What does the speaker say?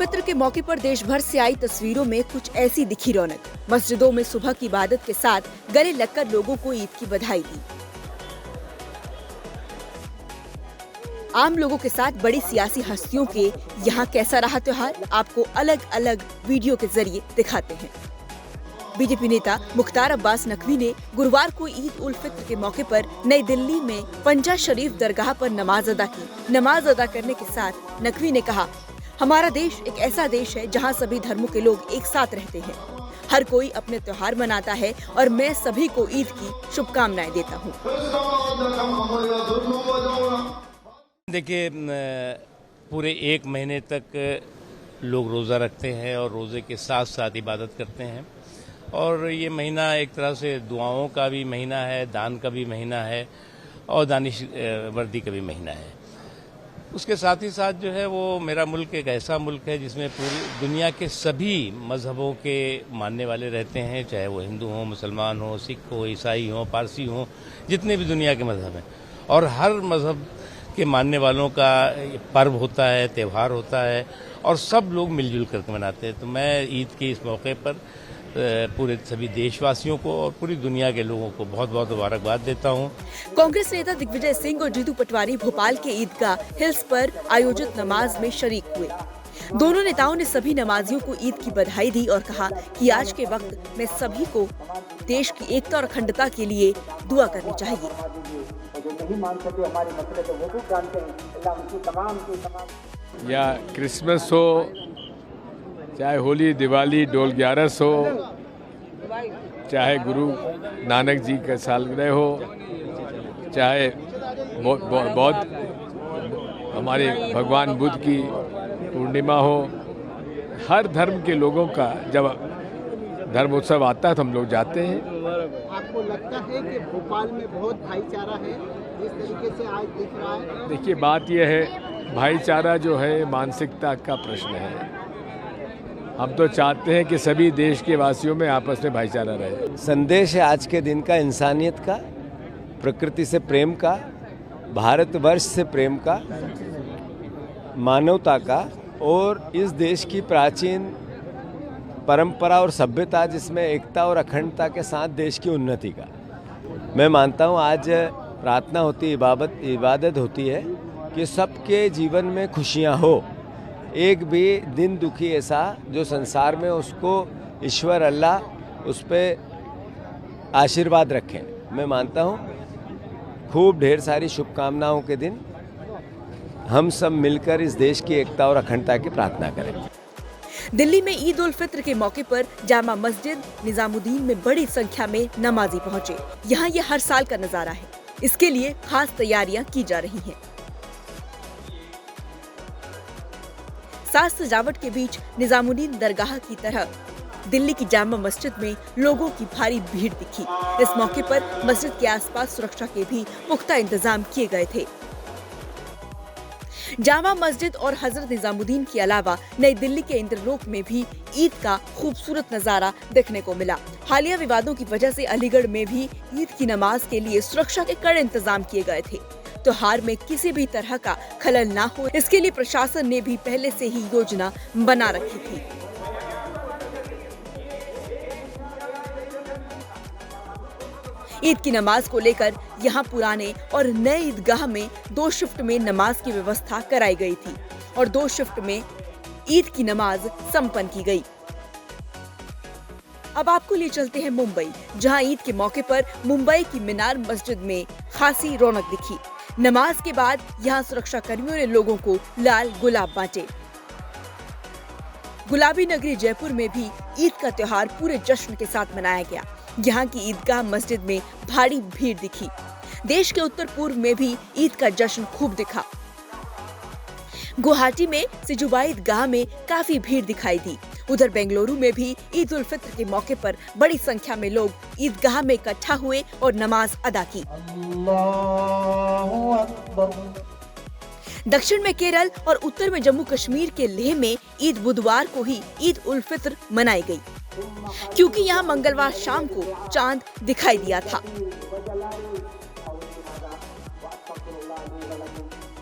फित्र के मौके पर देश भर से आई तस्वीरों में कुछ ऐसी दिखी रौनक। मस्जिदों में सुबह की इबादत के साथ गले लगकर लोगों को ईद की बधाई दी। आम लोगों के साथ बड़ी सियासी हस्तियों के यहाँ कैसा रहा त्योहार, आपको अलग अलग वीडियो के जरिए दिखाते हैं। बीजेपी नेता मुख्तार अब्बास नकवी ने गुरुवार को ईद उल फित्र के मौके पर नई दिल्ली में पंजा शरीफ दरगाह पर नमाज अदा की। नमाज अदा करने के साथ नकवी ने कहा, हमारा देश एक ऐसा देश है जहां सभी धर्मों के लोग एक साथ रहते हैं। हर कोई अपने त्योहार मनाता है और मैं सभी को ईद की शुभकामनाएं देता हूं। देखिए, पूरे एक महीने तक लोग रोज़ा रखते हैं और रोज़े के साथ साथ इबादत करते हैं और ये महीना एक तरह से दुआओं का भी महीना है, दान का भी महीना है और दानिश वर्दी का भी महीना है। उसके साथ ही साथ जो है वो मेरा मुल्क एक ऐसा मुल्क है जिसमें पूरी दुनिया के सभी मजहबों के मानने वाले रहते हैं, चाहे वो हिंदू हो, मुसलमान हो, सिख हो, ईसाई हो, पारसी हो, जितने भी दुनिया के मजहब हैं। और हर मजहब के मानने वालों का पर्व होता है, त्यौहार होता है और सब लोग मिलजुल कर मनाते हैं। तो मैं ईद के इस मौके पर पूरे सभी देशवासियों को और पूरी दुनिया के लोगों को बहुत बहुत मुबारकबाद देता हूं। कांग्रेस नेता दिग्विजय सिंह और जीतू पटवारी भोपाल के ईदगाह हिल्स पर आयोजित नमाज में शरीक हुए। दोनों नेताओं ने सभी नमाजियों को ईद की बधाई दी और कहा कि आज के वक्त में सभी को देश की एकता और अखंडता के लिए दुआ करनी चाहिए। या क्रिसमस हो, चाहे होली, दिवाली, डोल 11 हो, चाहे गुरु नानक जी का सालगिरह हो, चाहे बौद्ध हमारे भगवान बुद्ध की पूर्णिमा हो, हर धर्म के लोगों का जब धर्म उत्सव आता है तो हम लोग जाते हैं। आपको लगता है कि भोपाल में बहुत भाईचारा है जिस तरीके से आज दिख रहा है? देखिए, बात यह है, भाईचारा जो है मानसिकता का प्रश्न है। हम तो चाहते हैं कि सभी देश के वासियों में आपस में भाईचारा रहे। संदेश है आज के दिन का इंसानियत का, प्रकृति से प्रेम का, भारतवर्ष से प्रेम का, मानवता का और इस देश की प्राचीन परंपरा और सभ्यता जिसमें एकता और अखंडता के साथ देश की उन्नति का। मैं मानता हूँ आज प्रार्थना होती, इबादत होती है कि सबके जीवन में खुशियाँ हो। एक भी दिन दुखी ऐसा जो संसार में, उसको ईश्वर अल्लाह उस पर आशीर्वाद रखें। मैं मानता हूँ खूब ढेर सारी शुभकामनाओं के दिन हम सब मिलकर इस देश की एकता और अखंडता की प्रार्थना करें। दिल्ली में ईद उल फित्र के मौके पर जामा मस्जिद निजामुद्दीन में बड़ी संख्या में नमाजी पहुंचे। यहाँ ये हर साल का नजारा है। इसके लिए खास तैयारियां की जा रही हैं। साज सजावट के बीच निजामुद्दीन दरगाह की तरह दिल्ली की जामा मस्जिद में लोगों की भारी भीड़ दिखी। इस मौके पर मस्जिद के आसपास सुरक्षा के भी पुख्ता इंतजाम किए गए थे। जामा मस्जिद और हजरत निजामुद्दीन के अलावा नई दिल्ली के इंद्रलोक में भी ईद का खूबसूरत नजारा देखने को मिला। हालिया विवादों की वजह से अलीगढ़ में भी ईद की नमाज के लिए सुरक्षा के कड़े इंतजाम किए गए थे। त्योहार में किसी भी तरह का खलल ना हो, इसके लिए प्रशासन ने भी पहले से ही योजना बना रखी थी। ईद की नमाज को लेकर यहाँ पुराने और नए ईदगाह में 2 शिफ्ट में नमाज की व्यवस्था कराई गई थी और 2 शिफ्ट में ईद की नमाज संपन्न की गई। अब आपको ले चलते हैं मुंबई, जहां ईद के मौके पर मुंबई की मीनार मस्जिद में खासी रौनक दिखी। नमाज के बाद यहां सुरक्षा कर्मियों ने लोगों को लाल गुलाब बांटे। गुलाबी नगरी जयपुर में भी ईद का त्योहार पूरे जश्न के साथ मनाया गया। यहाँ की ईदगाह मस्जिद में भारी भीड़ दिखी। देश के उत्तर पूर्व में भी ईद का जश्न खूब दिखा। गुवाहाटी में सिजुबाई ईदगाह में काफी भीड़ दिखाई दी। उधर बेंगलुरु में भी ईद उल फित्र के मौके पर बड़ी संख्या में लोग ईदगाह में इकट्ठा हुए और नमाज अदा की। दक्षिण में केरल और उत्तर में जम्मू कश्मीर के लेह में ईद बुधवार को ही ईद उल फित्र मनाई गई, क्योंकि यहाँ मंगलवार शाम को चांद दिखाई दिया था।